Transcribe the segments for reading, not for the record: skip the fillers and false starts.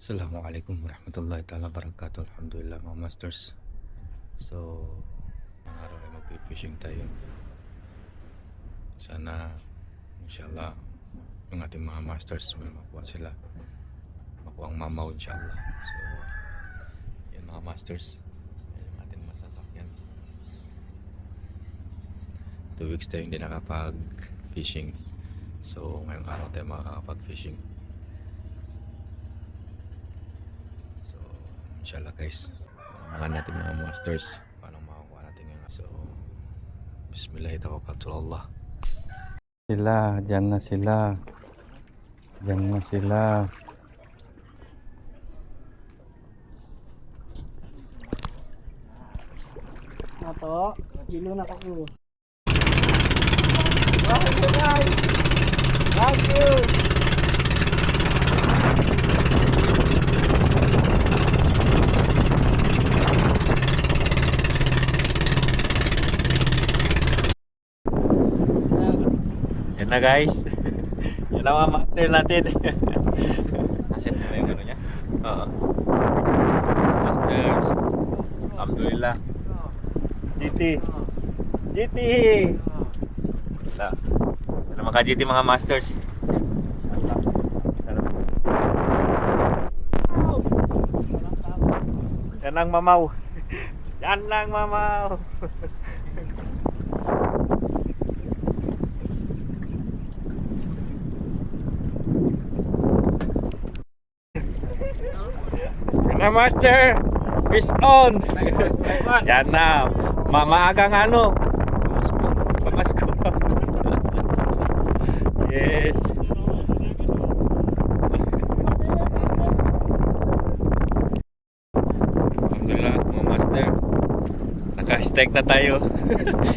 Assalamualaikum warahmatullahi ta'ala wabarakatuh. Alhamdulillah mga masters. So, ngayong araw ay mag-fishing tayo. Sana inshallah yung ating mga masters may makuha sila. Makuha ang mamaw inshallah. So, yan mga masters. Yan yung ating masasakyan. 2 weeks tayo hindi nakapag-fishing. So, ngayong araw tayo makakapag-fishing. Inshallah guys, mga natin mga masters paano makakuha natin yun. So bismillahirrahmanirrahim. Dyan na sila Nato, kilo na ako. Thank you. Yan na guys. Yan na mga master natin. Asin mo yung ano niya? Oo. Masters. Alhamdulillah. GT. Wala. Yan naman ka GT mga masters. Yan ang mamaw. Yan ang mamaw. Na master, fish on. Yan na, maagang ano, pamasko. Yes. Alhamdulillah mga master, naka-strike na tayo.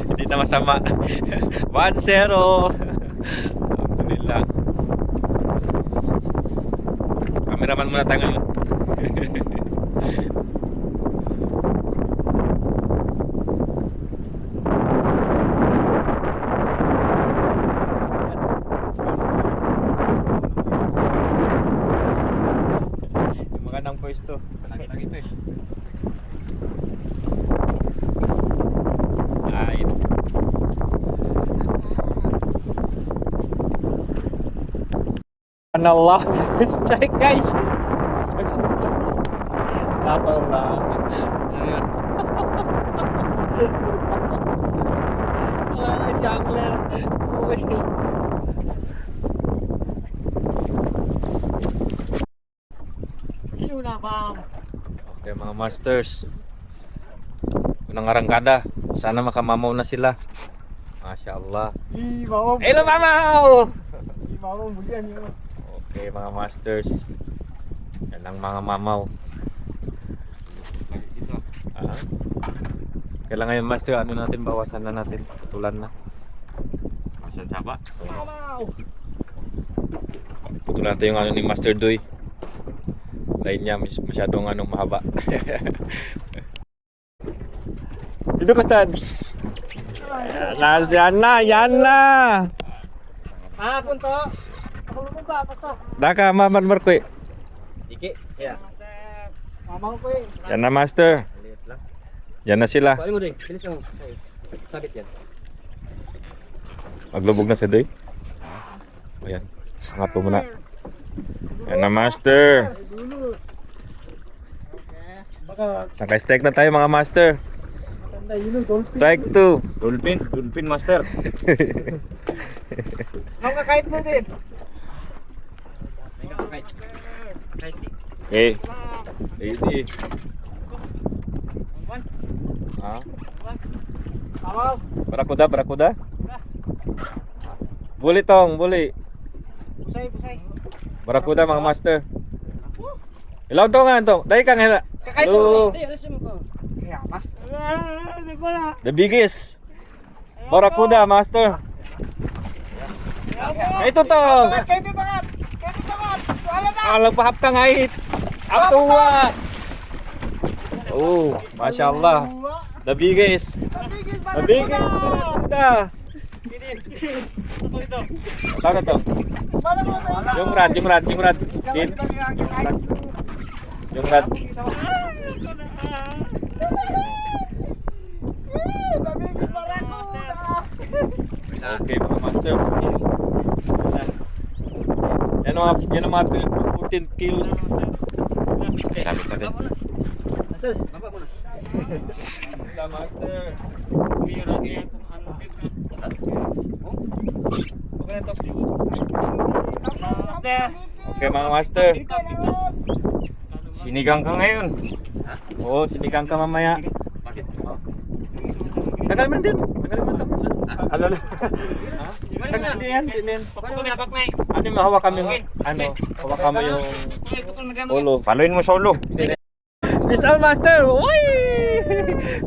Hindi na masama. 1-0. Alhamdulillah. Cameraman muna tayo ngayon. Yung magandang pwesto. Lagi-lagi ito eh. Ay. Allah, strike guys. Tapaw na. Wala si angler. Uy. Kilo na ba? Okay mga masters. Unang arangkada. Sana makamamaw na sila. Masya Allah. Mamaw. Hello mamaw! Mamaw mo yan yun. Okay mga masters. Yan ang mga mamaw. Kailangan ngayon master, ano natin, bawasan na natin, putulan na. Bawasan saba. Mamaw. Putulan natin yung ano ni Master Doy. Line niya masyadong mahaba. Dito ka Stan. Yan na. Hapon to. Ako lumong ba? Basta. Daka maman marko eh. Ike. Yeah. Mamaw ko eh. Yan na master. Yan na sila. Kunin mo din. Bilis mo. Sabit yan. Maglubog na si Doy. Ayan. Angat po muna. Yan na master. Naka-strike na tayo mga master. Strike 2. Dolphin master. Ang kakait mo din. Eh. Lady. Ah. Mamaw. Barakuda. Buli tong, buli. Busay. Barakuda mga master. Ilaw to nga to. Dai kang hela. Kakait mo. Alis mo ko. Kaya ba? Hindi ko na. The biggest. Barakuda master. Ito to. Kahit ito nga. Wala na. Alang pahap ka ngait. Atuwa. Oh, mashallah. The biggest. The biggest barakuda. Ano to? Yung rad. Din. Yung rat. Daming barakuda. Okay mga master. Yan ang mga 14 kilos. Gamit natin. Wala master. Okay mga master. Sinigang ka ngayon. Oo, sinigang ka mamaya. Bakit? Tagal man din. Tagal man din. Ano na? Hindi yan. Ano yung mahawak kami? Ano? Hawak kami yung ulo. Paluin mo sa ulo. Peace out, master! Uy!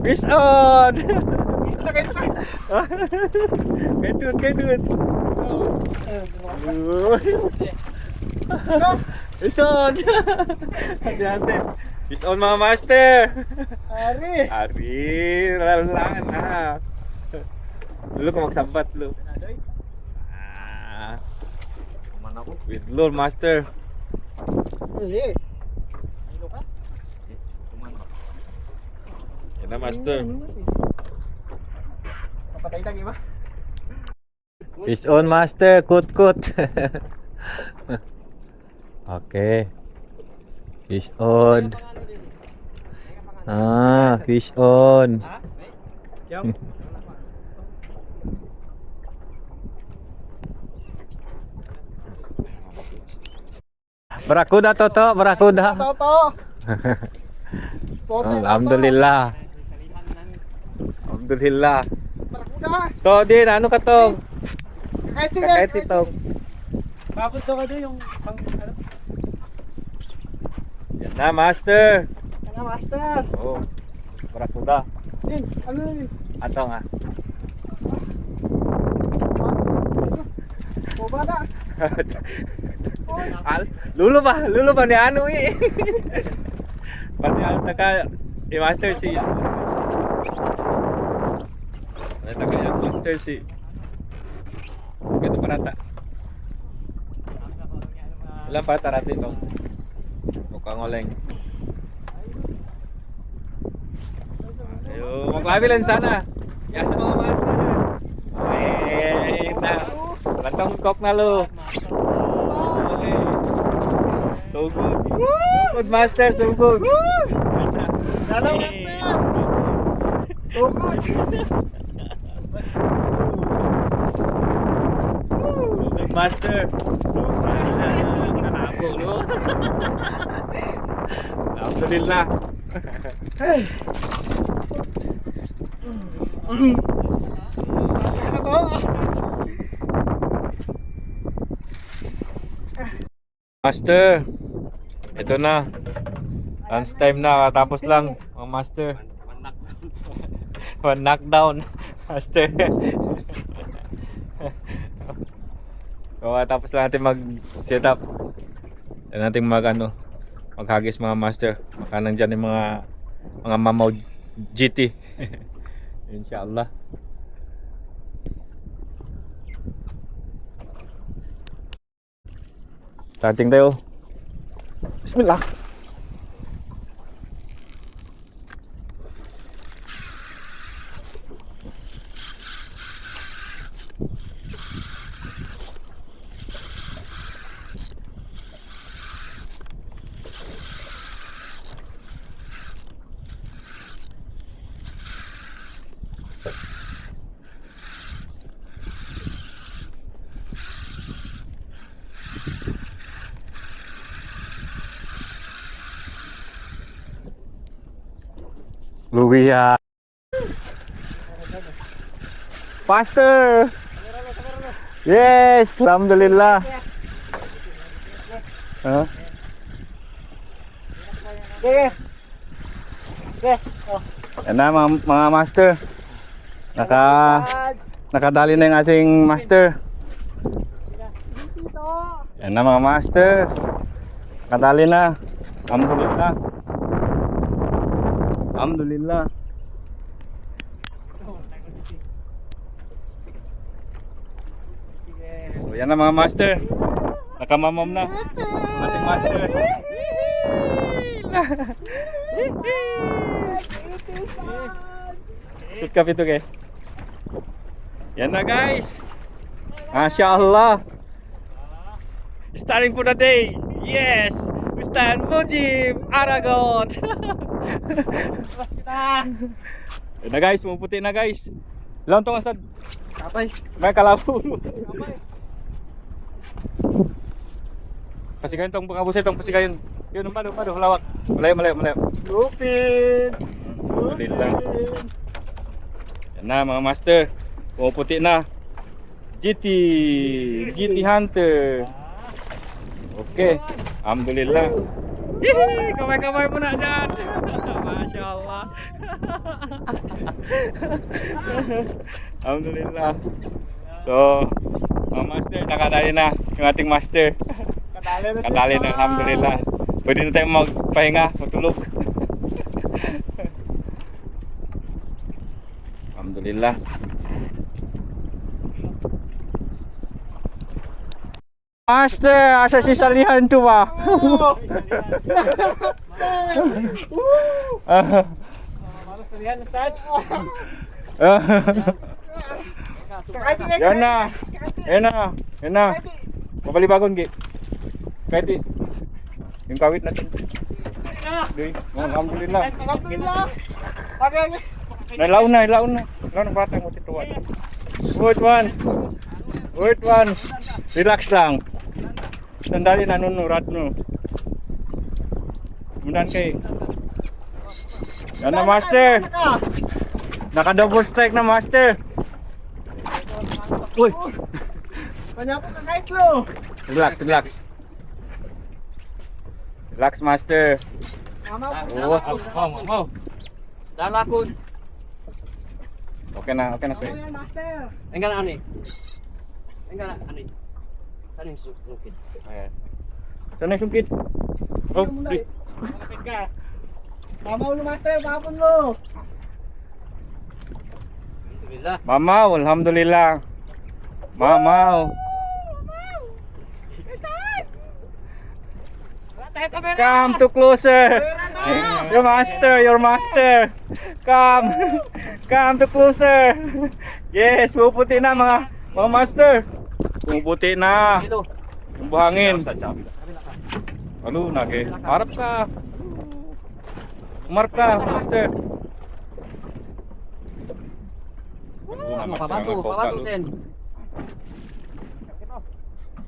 Peace out! Kay Tut. Peace out! Hati-hati. Peace out mga master! Ari! Lalaan ha! Lu kung magsambat lu. With Lord master. Yan na master. Papatay tagi ba? Fish on master, kut. Okay. Fish on. Fish on. Barakuda toto, barakuda. Toto. Alhamdulillah. Alhamdulillah. Barakuda. To din, ano ka to? Kahit ito. Babot to ka din yung pang ano. Yan na, master. Ano master? Oh, barakuda. Din, ano din? Ato nga. Bobada. Lulo ba ni ano eh. Pati ano taga master si. Ano taga yung master si. Ito parata. Ilang parata natin no? Mukhang oleng. Ayo, maglabilan sana. Yan ang mga master. Na. Lantong kok na lo. Okay. So good. So good master, so good. Dalaw. So good. So good master. Nako lo. Alhamdulillah. Master, ito na. Lunch time na, tapos lang mga master. One knockdown, master. So, tapos lang natin mag-set up. Yan natin maghagis mga master. Baka nandyan yung mga mamaw GT. Inshallah. Starting tayo. Bismillah. Lugia. Faster. Yes, alhamdulillah. Huh? Yan na mga master. Nakadali na yung ating master. Yan na mga master. Nakadali na. Alhamdulillah. Alhamdulillah. So yan na mga master. Nakamamam na. Ating master. Tut ka pito ke. Yan na guys. Masya Allah. Starting for the day. Yes. Ustaz Mujib Aragon. Yan na guys, pumuputi na guys. Ilang tong Ustad? Kapay. May kalabo. Kapay. Pasigayon tong kabuset tong pasigayon. Yun, umado, lawak. Malayo. Lupin. Alhamdulillah. Yan na mga master. Pumuputi na. GT Hunter. Oke, alhamdulillah. Hihi, kamay-kamay muna dyan. Masya Allah. Alhamdulillah. So, mga master, nakadali na yung ating master. Kadali na, alhamdulillah. Pwede na tayong magpahinga, matulog. Alhamdulillah. Master, asa si salihan tu ba? Yan na. Mabalibagon gi. Kahit yung kawit natin. Alhamdulillah. Alhamdulillah. Ilaw na. Ilaw na batang mo tituan. Wait one. Relax lang. Sandali na nunurat no. Mudan kay. Yan na master. Naka double strike na master. Uy. Kanya po kang kaitlo. Relax. Relax master. Mama po. Mau. Dalakon. Okay na Ako sir. yan, master. Enggak ani. Saan yung sukit? Ayan. Sana yung sungkit. Oh, di. Mama ulo, master. Mapon lo. Alhamdulillah. Mamaw, alhamdulillah. Mamaw. Come to closer. Your master. Come to closer. Yes, puputi na mga master. Pumuputi na. Yung buhangin. Ano, nage. Harap ka. Umarap ka, master. Pabato sen.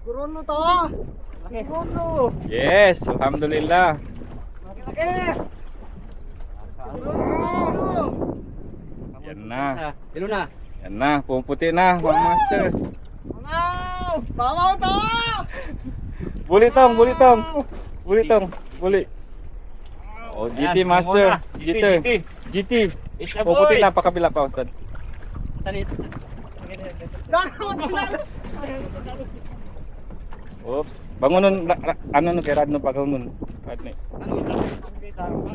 Kurun lo to. Kurun lo. Yes, alhamdulillah. Yan na. Dilo na. Yan na, pumuputi na, mga master. Mama to. Buli. Oh, GT master. GT. Pumuputi na, pakabila pa, Ustad. Tanit. Oops. Bangunon, ano no, kay Radno pagawin Radno.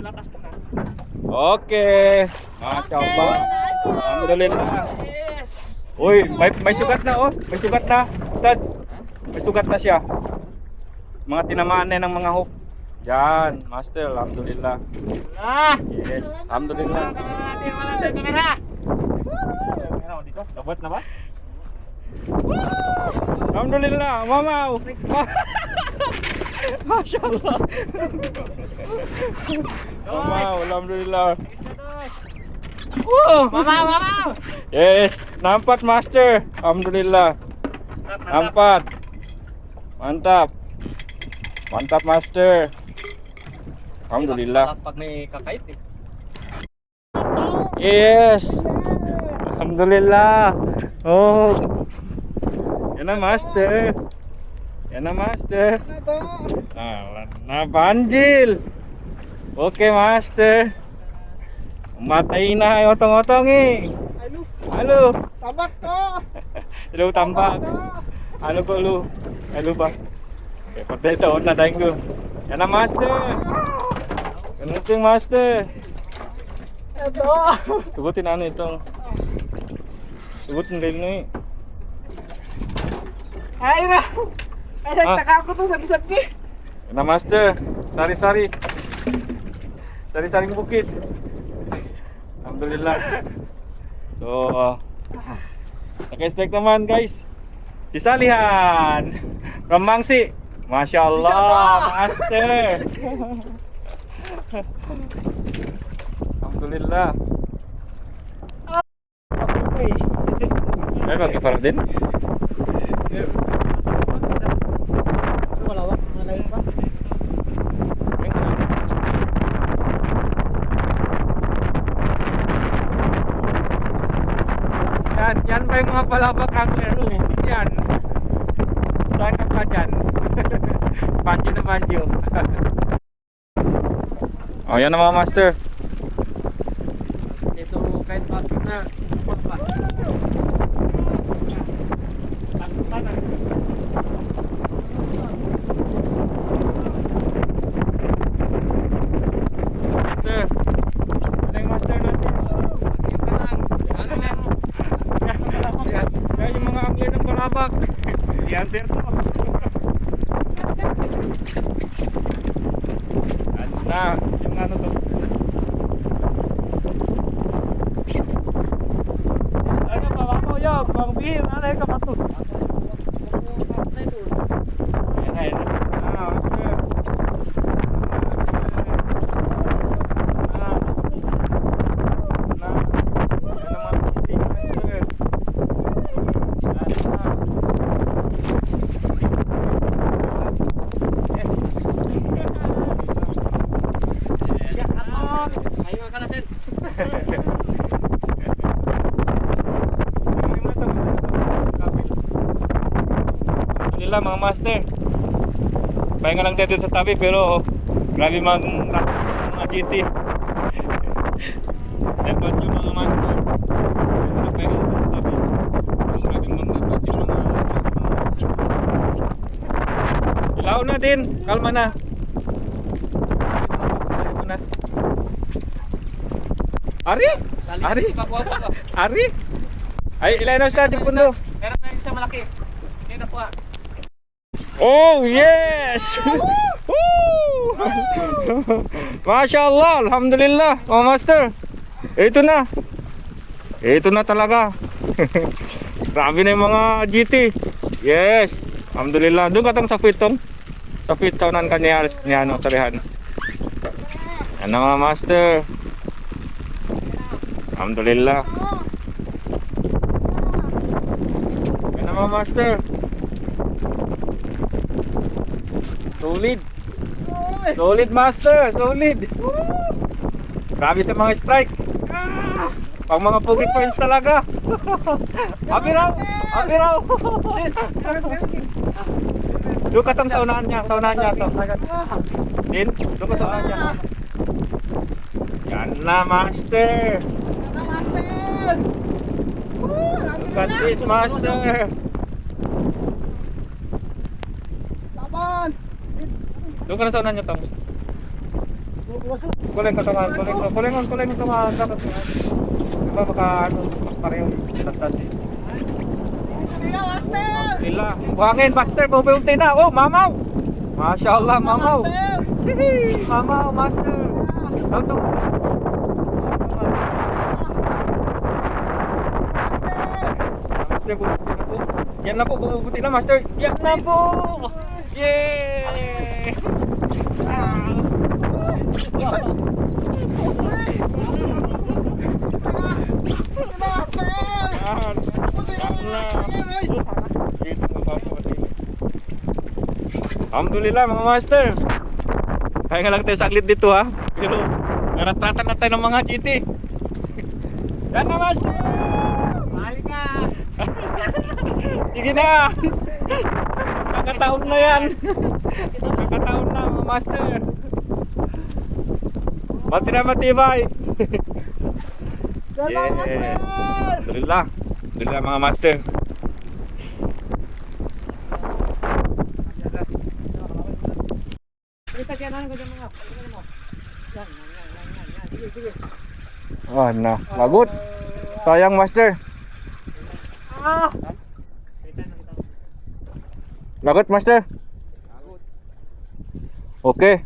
Lakas ka na. Okay. Masya Allah. Alhamdulillah. Yes. Uy, may sugat na oh. May sugat na. Ustad. May sugat na siya. Mga tinamaan na ng mga hook. Yan, master, alhamdulillah. Yes, alhamdulillah. Kamera. Dapat na ba? Alhamdulillah, mamaw. Masya Allah. Mamaw, alhamdulillah. Mama. Yes, nampak master. Alhamdulillah. Nampak. Mantap. Mantap master. Alhamdulillah. Pag may kakait eh. Yes. Alhamdulillah. Oh. Yan na master. Nah, banjil. Okay master. Matay na yung otong-otong eh. Halo. Tabak to. Hello tambak. Ano po lu? Hello ba? Okay, patay taon na tayong ko. Yan na master. Ganun yung master. Ito. Tugutin ano itong. Tugutin rin nyo eh. Ay na. Ay, nagtaka ko to. Sabi-sabi. Yan na master. Sari-sari. Sari-saring bukid. Alhamdulillah. So, naka-strike naman guys. Si Salihan from Mangsi. Masya Allah, master. Alhamdulillah. Ay, mag-ipar din? Malawak, malayo pa. Yan pa yung mga palabak angler. Yan. Saan ka pa dyan? Banjo na banjo. O, yan ang mga master. Ito kahit bakit na. Master. Ano yung master natin? Kaya yung mga angler ng palabak. Yan, to. Ano na? Yung ano to? Ano pa ako yun? Bang bihim, ano yung kapatid? Ayan, ayan. Master. Ayaw ka na sir. Alhamdulillah mga master. Pahinga lang tayo dito sa tabi pero grabe mga GT. Dapat yung mga master. Pahinga lang dito sa tabi. Grabe mga ilaw na din. Kalma na. Ari? Ari? Ari? Ay, ilan na siya di pundo. Meron na yung isang malaki. Hindi na po. Oh, yes! Woo! Masya Allah, alhamdulillah, mga master. Ito na. Ito na talaga. Grabe na yung mga GT. Yes, alhamdulillah. Doon katang sa pitong. Sa pitong ng kanya ano, talihan. Ano mga master. Alhamdulillah. Ano mga master. Solid. Solid master, solid. Grabe sa mga strike. Pang mga pogi points talaga. Abiraw, abiraw. Doon ka tang sa unahan niya to. Din, doon ka sa unahan niya. Yan na master. Look at this master. Laban! Doon ka na sa unahan niya tong. Kuling ka tungan, kuling tungan. Dapat diba baka ano, pareho tatas eh. Tira, master! Lila, buhangin master, bubuunti na. Oh, mamaw. Masya Allah, mamaw. Hihi, mamaw, master. Auto. Master, bubuti na po. Yan na po, bubuti na master. Yan na po. Yay! Alhamdulillah mga master. Kaya nga lang tayo saglit dito ha. Pero naratratan na tayo ng mga GT. Yan na master. Balik ka. Sige na. Kakataon na yan. Kakataon na mga master. Mati na matibay. Ganda, master! Alhamdulillah. Alhamdulillah mga master. Oh, na. Lagot. Sayang master. Lagot master. Okay.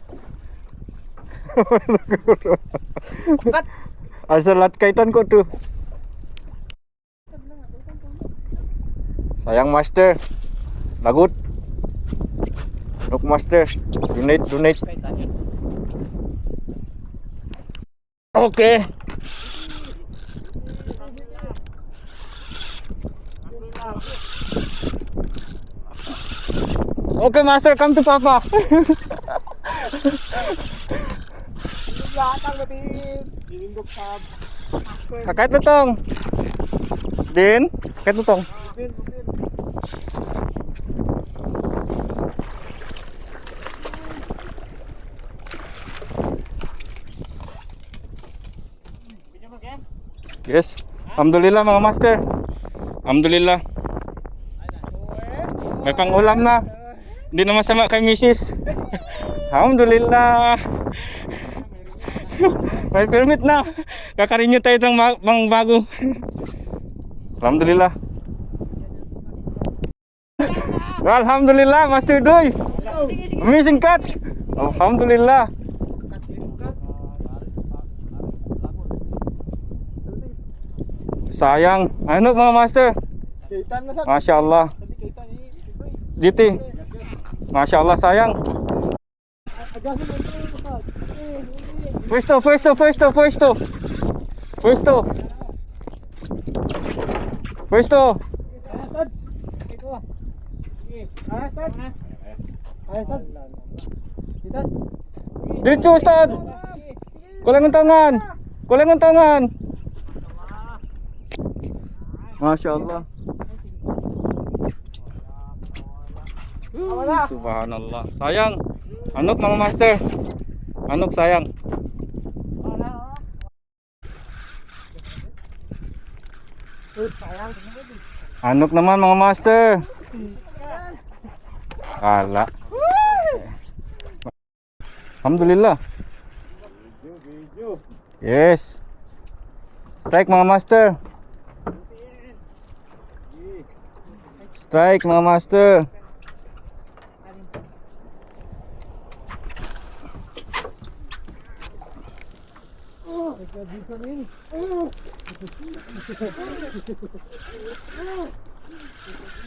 Asa lat kaitan ko tuh. Sayang master. Lagut. Look master. Donate. Okay. Okay master, come to papa. Yatang natin. Dilindok sa... Kakait na tong. Din, kakait na tong. Bupin. Yes. Alhamdulillah mga master. Alhamdulillah. May pangulam na. Hindi na masama kay Mrs. Alhamdulillah. May permit na. Kakarinyo tayo ng bago. Alhamdulillah. Alhamdulillah Master Doy. Amazing catch. Alhamdulillah. Sayang. Ano mga master? Kaitan na sa... Masya Allah. Tadi kaitan ni... GT. Masya Allah sayang. Agasin mo ito sa... Pwesto. Ayastad! Ito ah. Ayastad! Ayastad! Titas! Diretso Ustad. Kulang ang tangan. Masya Allah. Wala! Subhanallah. Sayang. Anok mga master. Anok sayang. Sayang! Anok naman mga master. Kala. Alhamdulillah. Yes. Strike mga master. Strike mga master.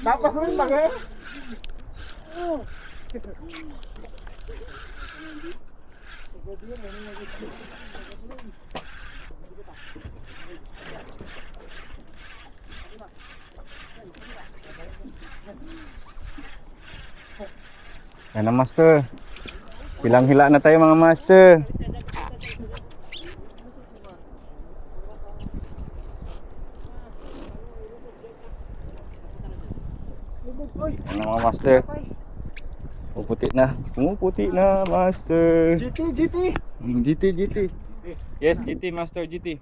Tapos rin bagay! Yan na master. Hilang-hila na tayo mga master. Yan na mga master. Pumuputi na master. GT! GT. Yes, GT master GT.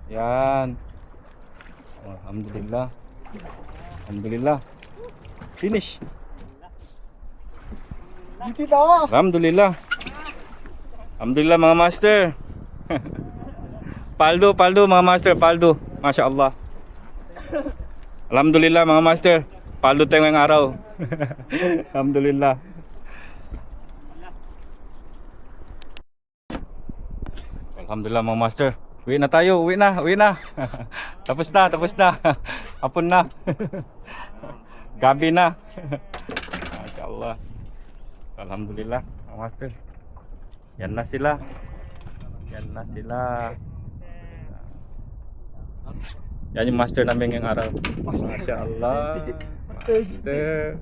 Yan. Alhamdulillah. Finish. GT to! Alhamdulillah mga master. Paldo mga master, paldo. Masya Allah. Alhamdulillah mga master. Paldo tayo ngayong araw. Alhamdulillah. Alhamdulillah mga master. Uwi na tayo. Tapos na. Hapon na. Gabi na. Masya Allah. Alhamdulillah mga master. Yan na sila. Yan yung master namin ngayong araw. Masya Allah. Master.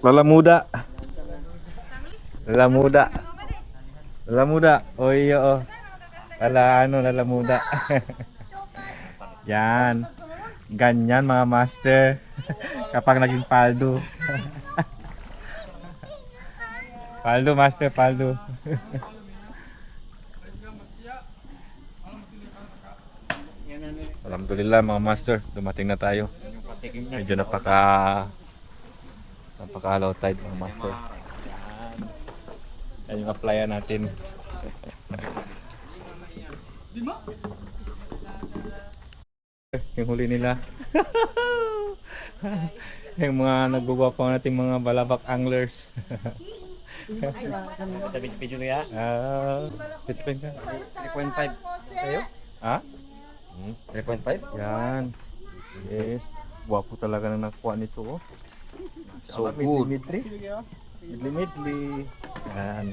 Lala muda. Lala muda. Lala muda. Oh iya oh. Lala muda. Yan. Ganyan mga master. Kapag naging paldo. Paldo master, paldo. Alhamdulillah mga master, dumating na tayo. Medyo napaka low tide mga master. Yan yung applyan natin. Yung huli nila. Yung mga nagugwapo nating mga balabak anglers. Video niya? Bitcoin ka. 3.5. Sa'yo? Ha? 3.5? Yan. Yes. Gwapo talaga na nakuha nito oh. So good. Midli. Yan.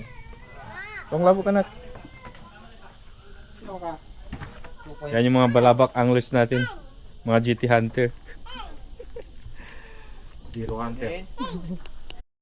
Kung labo ka na. Yan yung mga balabak anglers natin. Mga GT Hunter. Zero hunter.